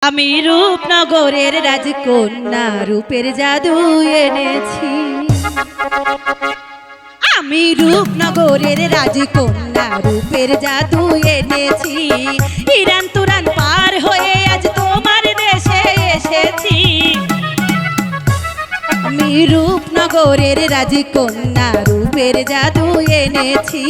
আমি রূপনগরের রাজকন্যা রূপের জাদু এনেছি। আমি রূপনগরের রাজকন্যা রূপের জাদু এনেছি। ইরান তুরান পার হয়ে আজ তোমার দেশে এসেছি। আমি রূপনগরের রাজকন্যা রূপের জাদু এনেছি।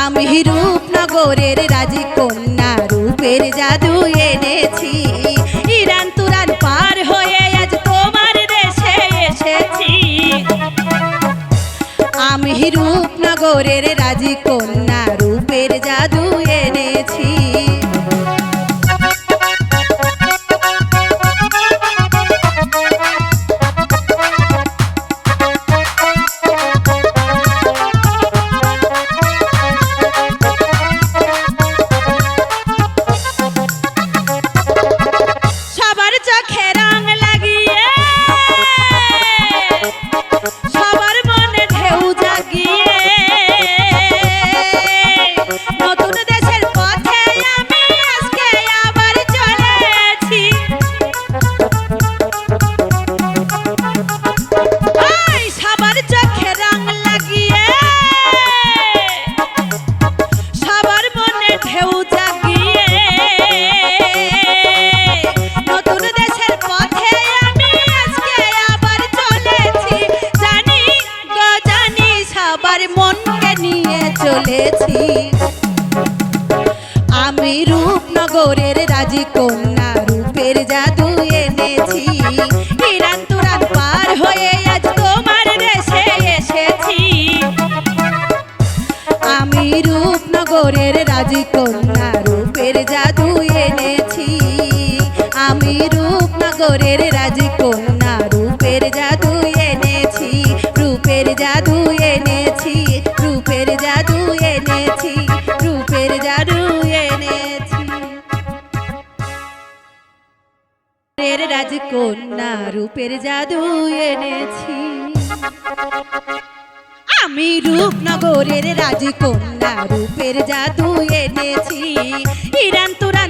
আমি রূপনগরের রাজকন্যা রূপের জাদু এনেছি। ইরান তুরান পার হয়ে আজ তোমার দেশে এসেছি। আমি রূপনগরের রাজকন্যা রূপের জাদু এনেছি। আমি রূপনগরের রাজকন্যা রূপের জাদু এনেছি। ইরান তুরান পার হয়ে আজ তোমার দেশে এসেছি। আমি রূপনগরের রাজকন্যা রূপের জাদু এনেছি। আমি রূপনগরের রাজকন্যা রূপের জাদু এনেছি। রূপের জাদু এনেছি। রূপের জাদু এনেছি। রূপের জাদু এনেছি। রাজকন্যা রূপের জাদু এনেছি। আমি রূপনগরের রাজকন্যা রূপের জাদু এনেছি। ইরান তুরান